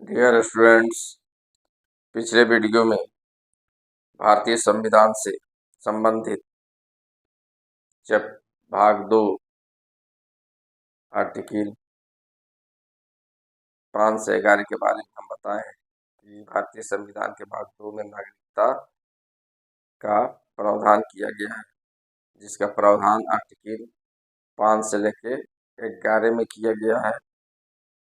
Dear students, पिछले video में भारतीय संविधान से संबंधित जब भाग 2 आर्टिकल 5 से 11 के बारे में हम बताए हैं कि भारतीय संविधान के भाग 2 में नागरिकता का प्रावधान किया गया है, जिसका प्रावधान आर्टिकल 5 से लेके 11 में किया गया है।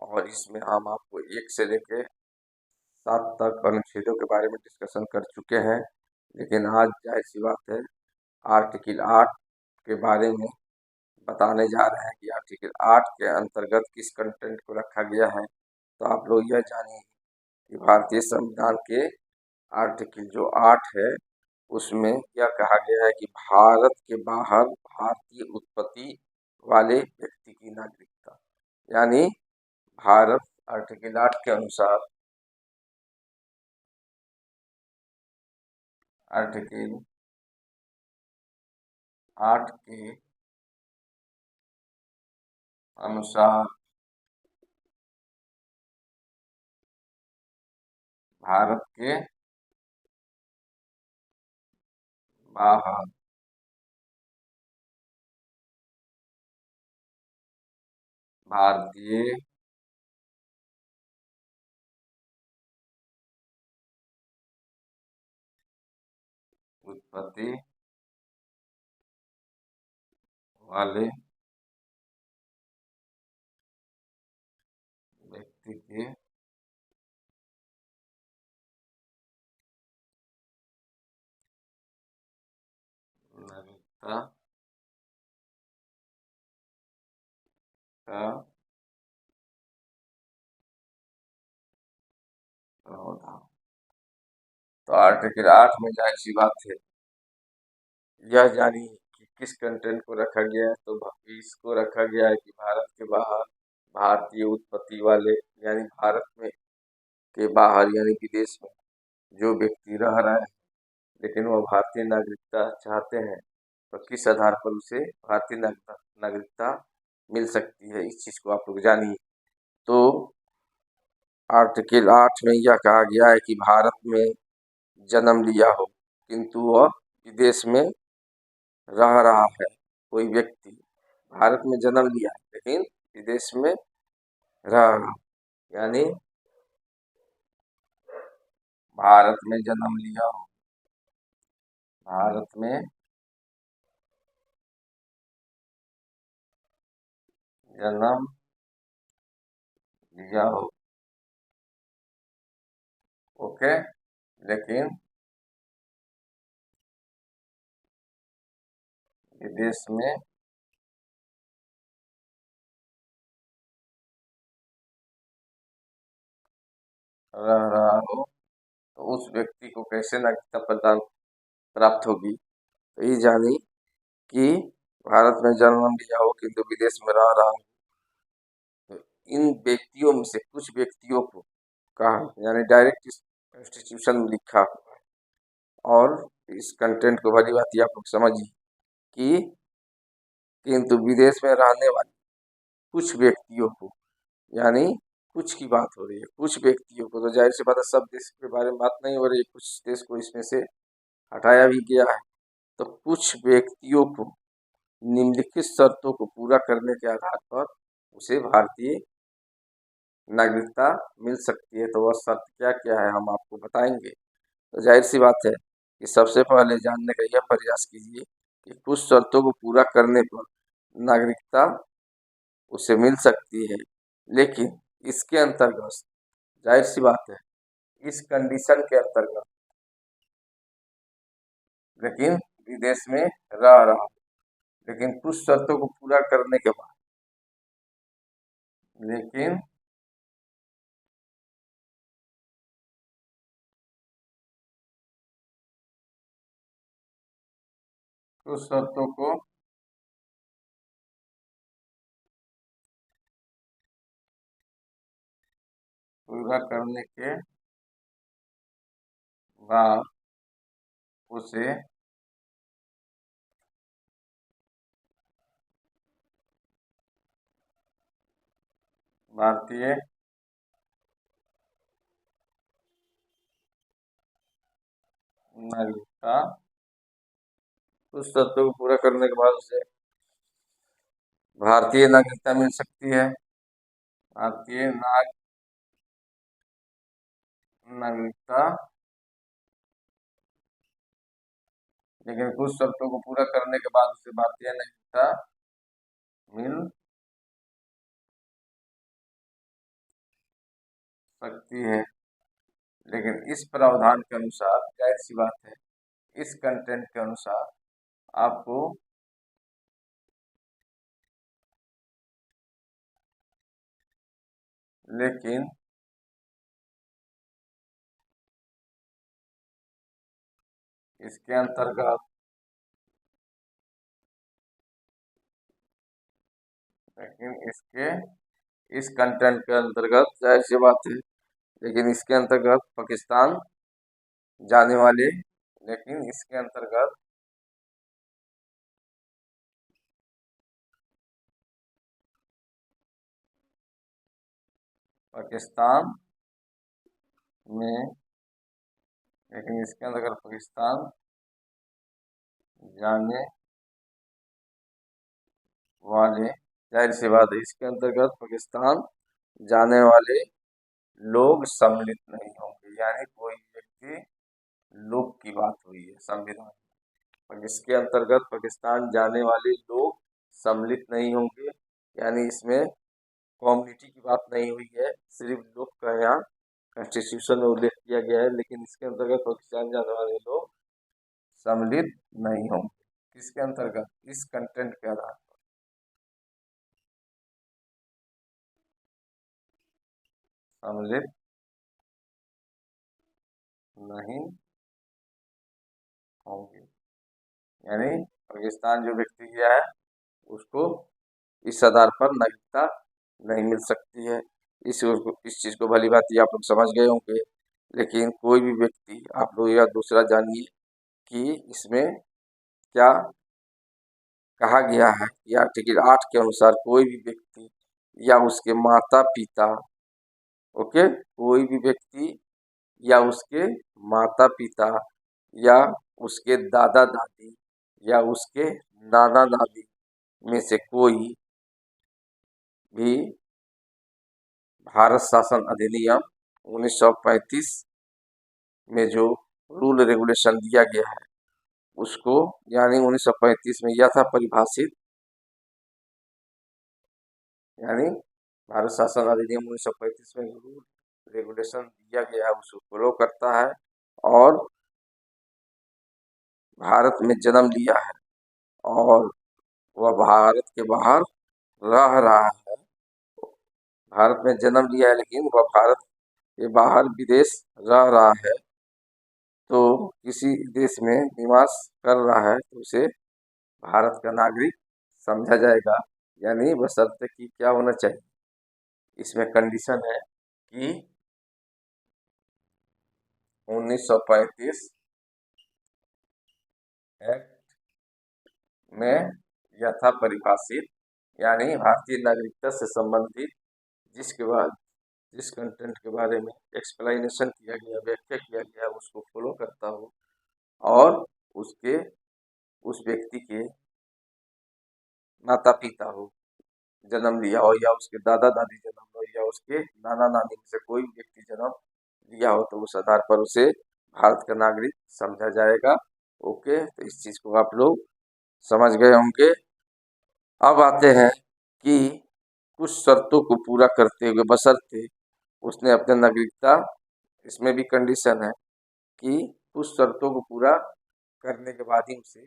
और इसमें हम आपको 1 से लेके 7 तक अनुच्छेदों के बारे में डिस्कशन कर चुके हैं, लेकिन आज जाहिर सी बात है आर्टिकल 8 के बारे में बताने जा रहे हैं कि आर्टिकल 8 के अंतर्गत किस कंटेंट को रखा गया है। तो आप लोग यह जानिए कि भारतीय संविधान के आर्टिकल जो 8 है उसमें यह कहा गया है कि भारत के बाहर भारतीय उत्पत्ति वाले व्यक्ति की नागरिकता, यानी भारत आर्टिकल 8 के अनुसार आर्टिकल 8 के अनुसार भारत के बाहर भारतीय उत्पत्ति वाले व्यक्ति की नागरिकता का प्रावधान। तो आर्टिकल 8 में जाहिर सी बात है यह जानिए कि किस कंटेंट को रखा गया है। तो इसको रखा गया है कि भारत के बाहर भारतीय उत्पत्ति वाले, यानी भारत में के बाहर यानी विदेश में जो व्यक्ति रह रहा है लेकिन वह भारतीय नागरिकता चाहते हैं, तो किस आधार पर उसे भारतीय नागरिकता मिल सकती है, इस चीज़ को आप लोग जानिए। तो आर्टिकल 8 में यह कहा गया है कि भारत में जन्म लिया हो किंतु वह विदेश में रह रहा है, कोई व्यक्ति भारत में जन्म लिया है लेकिन विदेश में रह रहा, यानी भारत में जन्म लिया हो, भारत में जन्म लिया हो, ओके, लेकिन विदेश में रह रहा हो, तो उस व्यक्ति को कैसे नागरिकता प्रदान प्राप्त होगी। तो ये जानी कि भारत में जन्म लिया हो किंतु विदेश में रह रहा हो, तो इन व्यक्तियों में से कुछ व्यक्तियों को कहा, यानी डायरेक्ट कॉन्स्टिट्यूशन में लिखा हुआ है। और इस कंटेंट को भली बात आप लोग समझिए कि किंतु विदेश में रहने वाले कुछ व्यक्तियों को, यानी कुछ की बात हो रही है, कुछ व्यक्तियों को, तो जाहिर सी बात है सब देश के बारे में बात नहीं हो रही है, कुछ देश को इसमें से हटाया भी गया है। तो कुछ व्यक्तियों को निम्नलिखित शर्तों को पूरा करने के आधार पर उसे भारतीय नागरिकता मिल सकती है। तो वह शर्त क्या क्या है हम आपको बताएंगे। तो जाहिर सी बात है कि सबसे पहले जानने का यह प्रयास कीजिए कि कुछ शर्तों को पूरा करने पर नागरिकता उसे मिल सकती है, लेकिन इसके अंतर्गत जाहिर सी बात है इस कंडीशन के अंतर्गत, लेकिन विदेश में रह रहा, लेकिन कुछ शर्तों को पूरा करने के बाद, लेकिन कुछ शर्तों को पूरा करने के बाद उसे भारतीय नागरिकता उस शर्तों को पूरा करने के बाद उसे भारतीय नागरिकता मिल सकती है। भारतीय नागरिकता, लेकिन कुछ शर्तों को पूरा करने के बाद उसे भारतीय नागरिकता मिल सकती है। लेकिन इस प्रावधान के अनुसार, जाहिर सी बात है, इस कंटेंट के अनुसार आपको लेकिन इसके अंतर्गत इस कंटेंट के अंतर्गत, जाहिर सी बात है, लेकिन इसके अंतर्गत पाकिस्तान जाने वाले लेकिन इसके अंतर्गत पाकिस्तान में लेकिन इसके अंतर्गत पाकिस्तान जाने वाले, जाहिर सी बात है, इसके अंतर्गत पाकिस्तान जाने वाले लोग सम्मिलित नहीं होंगे। यानी कोई व्यक्ति, लोग की बात हुई है संविधान में, और इसके अंतर्गत पाकिस्तान जाने वाले लोग सम्मिलित नहीं होंगे। यानी इसमें कम्युनिटी की बात नहीं हुई है, सिर्फ लोग का यहाँ कॉन्स्टिट्यूशन में उल्लेख किया गया है। लेकिन इसके अंतर्गत पाकिस्तान जाने वाले लोग सम्मिलित नहीं होंगे। किसके अंतर्गत? इस कंटेंट के आधार पर सम्मिलित नहीं होंगे। यानी पाकिस्तान जो व्यक्ति गया है उसको इस आधार पर नागरिकता नहीं मिल सकती है। इस चीज को भली भांति आप लोग समझ गए होंगे। लेकिन कोई भी व्यक्ति, आप लोग या दूसरा जानिए कि इसमें क्या कहा गया है कि आर्टिकल 8 के अनुसार कोई भी व्यक्ति या उसके माता पिता, ओके, कोई भी व्यक्ति या उसके माता पिता या उसके दादा दादी या उसके नाना नानी में से कोई भी भारत शासन अधिनियम 1935 में जो रूल रेगुलेशन दिया गया है उसको, यानी 1935 में यह था परिभाषित, यानी भारत शासन अधिनियम 1935 में रूल रेगुलेशन दिया गया है उसको फॉलो करता है और भारत में जन्म लिया है और वह भारत के बाहर रह रहा है। भारत में जन्म लिया है लेकिन वह भारत के बाहर विदेश रह रहा है, तो किसी देश में निवास कर रहा है तो उसे भारत का नागरिक समझा जाएगा। यानी बशर्ते कि क्या होना चाहिए, इसमें कंडीशन है कि 1935 एक्ट में यथा परिभाषित, यानी भारतीय नागरिकता से संबंधित जिसके बाद जिस कंटेंट के बारे में एक्सप्लेनेशन किया गया, व्याख्या किया गया, उसको फॉलो करता हो और उसके उस व्यक्ति के माता पिता हो, जन्म लिया हो, या उसके दादा दादी जन्म हो, या उसके नाना नानी में से कोई व्यक्ति जन्म लिया हो, तो उस आधार पर उसे भारत का नागरिक समझा जाएगा। ओके, तो इस चीज को आप लोग समझ गए होंगे। अब आते हैं कि कुछ शर्तों को पूरा करते हुए, बशर्ते उसने अपने नागरिकता, इसमें भी कंडीशन है कि कुछ शर्तों को पूरा करने के बाद ही उसे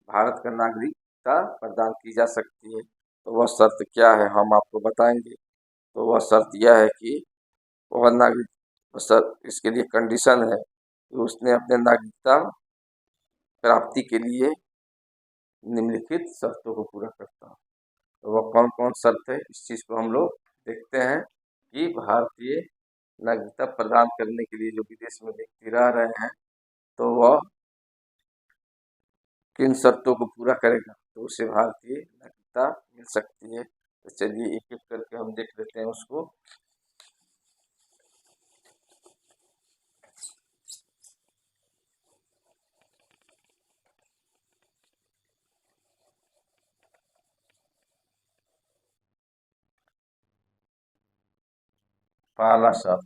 भारत का नागरिकता प्रदान की जा सकती है। तो वह शर्त क्या है हम आपको बताएंगे। तो वह शर्त यह है कि वह नागरिक, इसके लिए कंडीशन है कि उसने अपने नागरिकता प्राप्ति के लिए निम्नलिखित शर्तों को पूरा करता है। तो वह कौन कौन शर्त है, इस चीज को हम लोग देखते हैं कि भारतीय नागरिकता प्रदान करने के लिए जो विदेश में व्यक्ति रह रहे हैं तो वह किन शर्तों को पूरा करेगा तो उसे भारतीय नागरिकता मिल सकती है। तो चलिए एक एक करके हम देख लेते हैं उसको। पहला शर्त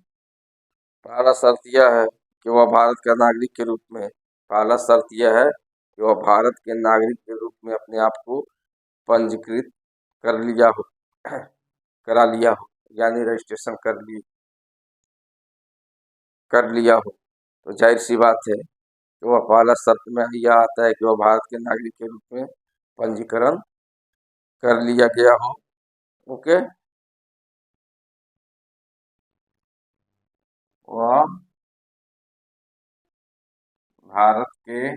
पहला शर्त यह है कि वह भारत का नागरिक के रूप में पहला शर्त यह है कि वह भारत के नागरिक के रूप में अपने आप को पंजीकृत कर लिया हो करा लिया हो, यानी रजिस्ट्रेशन कर लिया हो। तो जाहिर सी बात है कि वह पहला शर्त में यह आता है कि वह भारत के नागरिक के रूप में पंजीकरण कर लिया गया हो। ओके, वह भारत के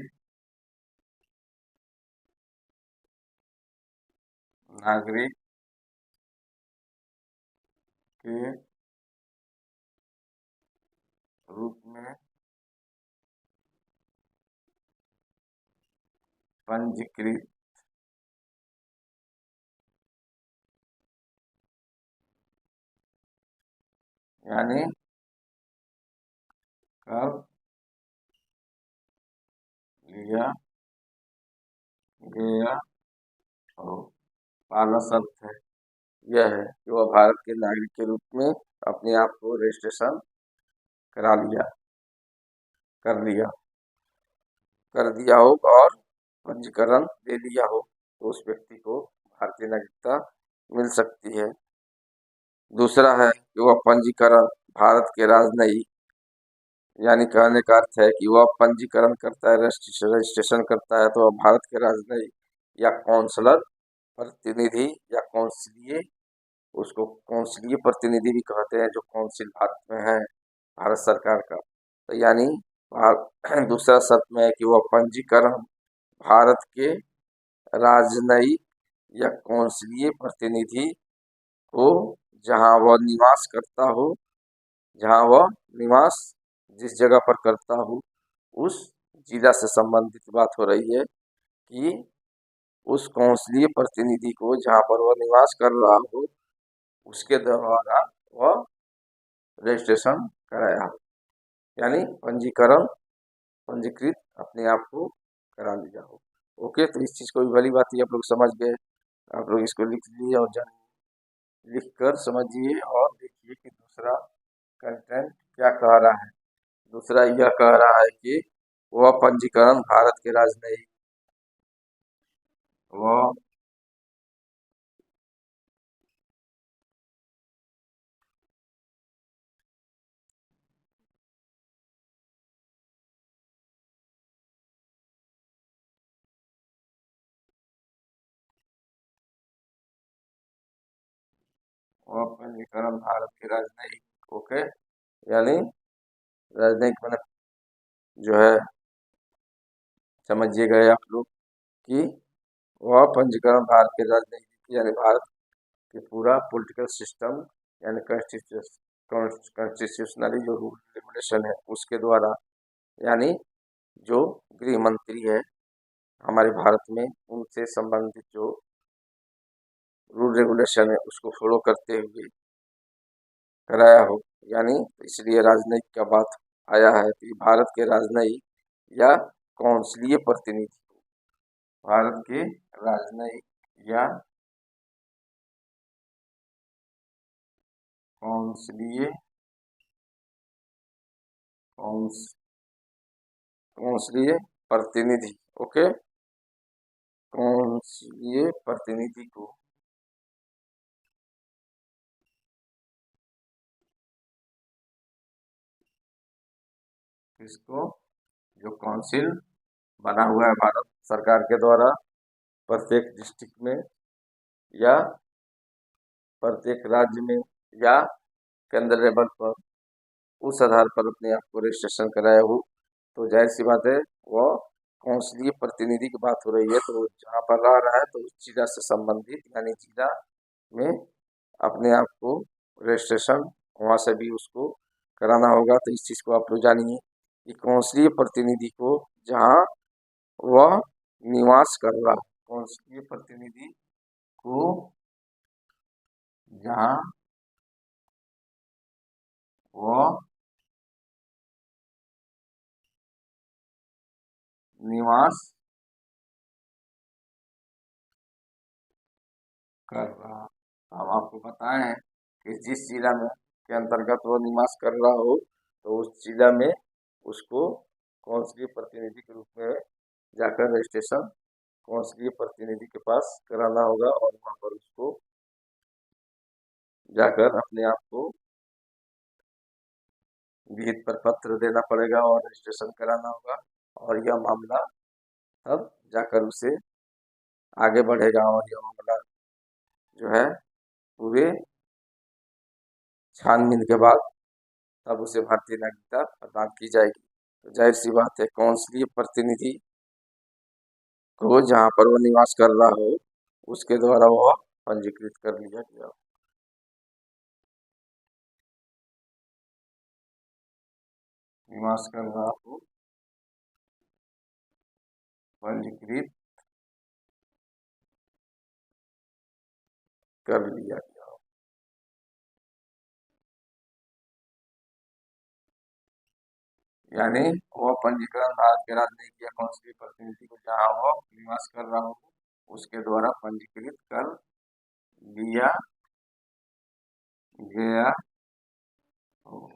नागरिक के रूप में पंजीकृत यानी कर लिया गया हो। पहला शर्त है यह है कि वह भारत के नागरिक के रूप में अपने आप को रजिस्ट्रेशन करा लिया कर लिया कर दिया हो और पंजीकरण दे दिया हो, तो उस व्यक्ति को भारतीय नागरिकता मिल सकती है। दूसरा है कि वह पंजीकरण भारत के राजनयिक, यानी कहने का अर्थ है कि वह पंजीकरण करता है, रजिस्ट्रेशन करता है, तो वह भारत के राजनयिक या कौंसलर प्रतिनिधि या कौंसलीय, उसको कौंसलीय प्रतिनिधि भी कहते हैं, जो कौंसिल भारत में है भारत सरकार का। तो यानी दूसरा शर्त में है कि वह पंजीकरण भारत के राजनयिक या कौंसलीय प्रतिनिधि को जहां वह निवास करता हो, जहां वह निवास जिस जगह पर करता हो उस जिला से संबंधित बात हो रही है कि उस कौंसलीय प्रतिनिधि को जहां पर वह निवास कर रहा हो उसके द्वारा वह रजिस्ट्रेशन कराया हो, यानी पंजीकृत अपने आप को करा लिया हो। ओके, तो इस चीज को भी भली बात ही आप लोग समझ गए। आप लोग इसको लिख लीजिए और लिख कर समझिए और देखिए कि दूसरा कंटेंट क्या कह रहा है। दूसरा यह कह रहा है कि वह पंजीकरण भारत के राजनयिक वह वह पंजीकरण भारत के राजनयिक, ओके, यानी राजनयिक मतलब जो है समझिए गए आप लोग कि वह पंजीकरण भारत के राजनयिक यानी भारत के पूरा पॉलिटिकल सिस्टम यानी कॉन्स्टिट्यूशनली जो रूल रेगुलेशन है उसके द्वारा, यानी जो गृह मंत्री है हमारे भारत में उनसे संबंधित जो रूल रेगुलेशन है उसको फॉलो करते हुए कराया हो। यानी इसलिए राजनयिक का बात आया है कि भारत के राजनयिक या कौंसलीय प्रतिनिधि को, भारत के राजनयिक या कौंसलीय कौंसलीय प्रतिनिधि, ओके, कौंसलीय प्रतिनिधि को इसको जो काउंसिल बना हुआ है भारत सरकार के द्वारा प्रत्येक डिस्ट्रिक्ट में या प्रत्येक राज्य में या केंद्र लेवल पर उस आधार पर अपने आप को रजिस्ट्रेशन कराया हो, तो जाहिर सी बात है वो कौंसलीय प्रतिनिधि की बात हो रही है, तो जहाँ पर रह रहा है तो उस जिला से संबंधित यानी जिला में अपने आप को रजिस्ट्रेशन वहाँ से भी उसको कराना होगा। तो इस चीज़ को आप लोग जानिए कि कौंसलीय प्रतिनिधि को जहाँ वह निवास कर रहा है, कौंसलीय प्रतिनिधि को जहाँ वह निवास कर रहा, हम आपको बताए हैं कि जिस जिला में के अंतर्गत वो निवास कर रहा हो तो उस जिला में उसको कौंसलीय प्रतिनिधि के रूप में जाकर रजिस्ट्रेशन कौंसलीय प्रतिनिधि के पास कराना होगा और वहाँ पर उसको जाकर अपने आप को विहित प्रपत्र देना पड़ेगा और रजिस्ट्रेशन कराना होगा और यह मामला तब जाकर उसे आगे बढ़ेगा और यह मामला जो है पूरे छानबीन के बाद तब उसे भारतीय नागरिकता प्रदान की जाएगी। तो जाहिर सी बात है कौंसलीय प्रतिनिधि को जहाँ पर वो निवास कर रहा हो उसके द्वारा वह पंजीकृत कर लिया गया। निवास कर रहा हो पंजीकृत कर लिया गया। यानी वह पंजीकरण भारत के राजनीतिक या कौंसलीय प्रतिनिधि को जहाँ वह निवास कर रहा हो उसके द्वारा पंजीकृत कर लिया गया हो।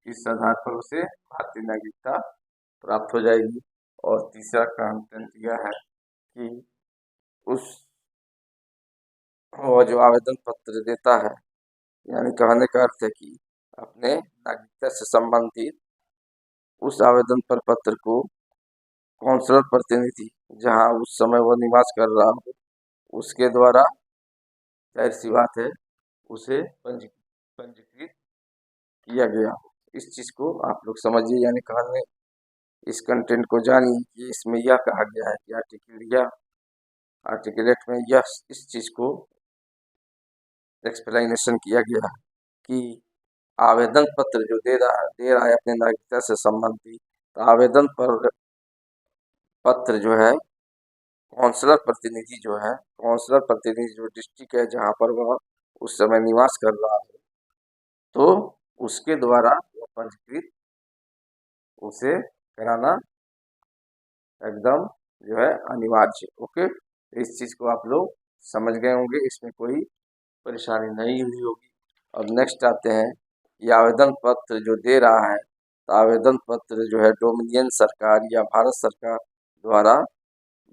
इस आधार पर उसे भारतीय नागरिकता प्राप्त हो जाएगी। और तीसरा कंटेंट यह है कि उस वो जो आवेदन पत्र देता है, यानी कहने का अर्थ है कि अपने नागरिकता से संबंधित उस आवेदन पर पत्र को कौंसलर प्रतिनिधि जहां उस समय वो निवास कर रहा हो उसके द्वारा जाहिर सी बात है उसे पंजीकृत किया गया हो। इस चीज को आप लोग समझिए, यानी कहने इस कंटेंट को जानिए कि इसमें यह कहा गया है कि आर्टिकलेट में यह इस चीज को एक्सप्लेनेशन किया गया है कि आवेदन पत्र जो दे रहा है अपने नागरिकता से संबंधित, तो आवेदन पर पत्र जो है काउंसलर प्रतिनिधि जो डिस्ट्रिक्ट है जहाँ पर वह उस समय निवास कर रहा है तो उसके द्वारा वह पंजीकृत उसे कराना एकदम जो है अनिवार्य। ओके, इस चीज को आप लोग समझ गए होंगे, इसमें कोई परेशानी नहीं हुई होगी। अब नेक्स्ट आते हैं कि आवेदन पत्र जो दे रहा है, तो आवेदन पत्र जो है डोमिनियन सरकार या भारत सरकार द्वारा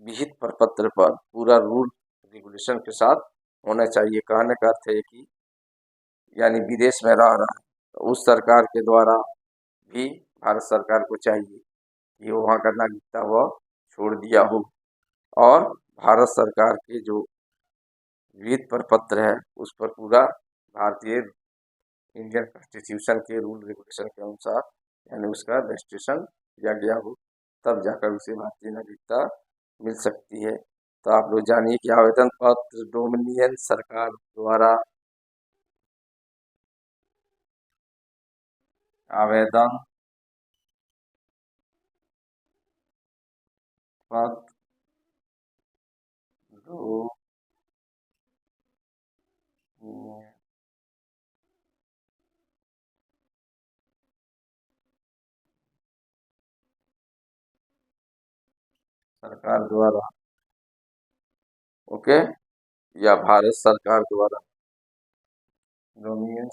विहित प्रपत्र पर पूरा रूल रेगुलेशन के साथ होना चाहिए। कहने का अर्थ है कि यानी विदेश में रह रहा है तो उस सरकार के द्वारा भी भारत सरकार को चाहिए कि वहाँ का नागरिकता वह छोड़ दिया हो और भारत सरकार के जो विहित प्रपत्र है उस पर पूरा भारतीय इंडियन कॉन्स्टिट्यूशन के रूल रेगुलेशन के अनुसार यानी उसका रजिस्ट्रेशन किया गया हो, तब जाकर उसे भारतीय नागरिकता मिल सकती है। तो आप लोग जानिए कि आवेदन पत्र डोमिनियन सरकार द्वारा आवेदन पत्र सरकार द्वारा ओके या भारत सरकार द्वारा डोमिनियन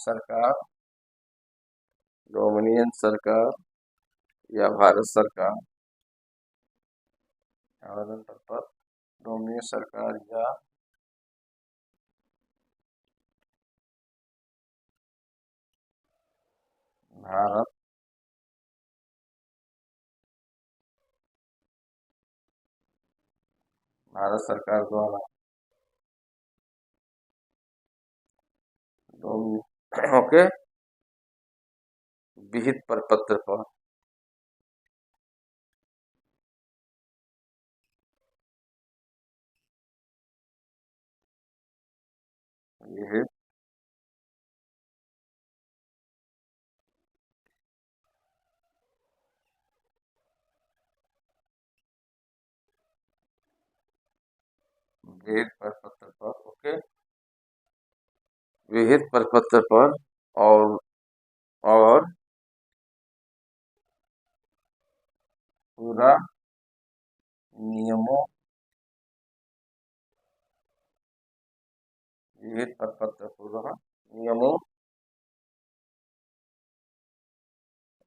सरकार या भारत सरकार आवेदन पत्र डोमिनियन सरकार या भारत भारत सरकार द्वारा ओके विहित प्रपत्र पर विहित विहित प्रपत्र पर ओके विहित प्रपत्र पर और और पूरा नियमों विहित प्रपत्र पूरा नियमों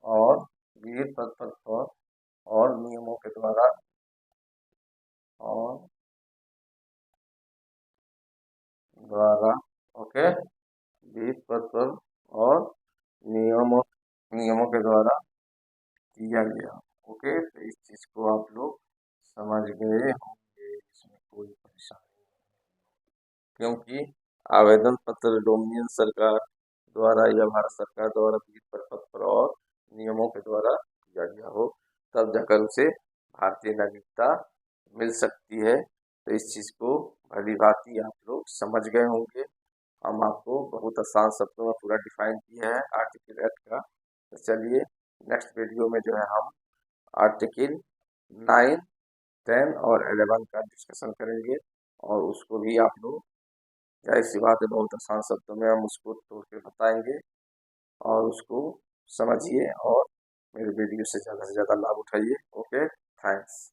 और विहित पद पर और नियमों के द्वारा और द्वारा ओके विहित पद पर और नियमों नियमों के द्वारा किया गया। ओके, तो इस चीज को आप लोग समझ गए होंगे, इसमें कोई परेशानी नहीं, क्योंकि आवेदन पत्र डोमिनियन सरकार द्वारा या भारत सरकार द्वारा विहित पद पर और नियमों के द्वारा किया गया हो, तब जाकर उसे भारतीय नागरिकता मिल सकती है। तो इस चीज को भली भांति आप लोग समझ गए होंगे। हम आपको बहुत आसान शब्दों में पूरा डिफाइन किया है आर्टिकल एक्ट का। तो चलिए नेक्स्ट वीडियो में जो है हम आर्टिकल 9, 10 और 11 का डिस्कशन करेंगे, और उसको भी आप लोग जाहिर सी बात है बहुत आसान शब्दों में हम उसको तोड़ के बताएंगे, और उसको समझिए और मेरे वीडियो से ज़्यादा लाभ उठाइए। Okay, thanks.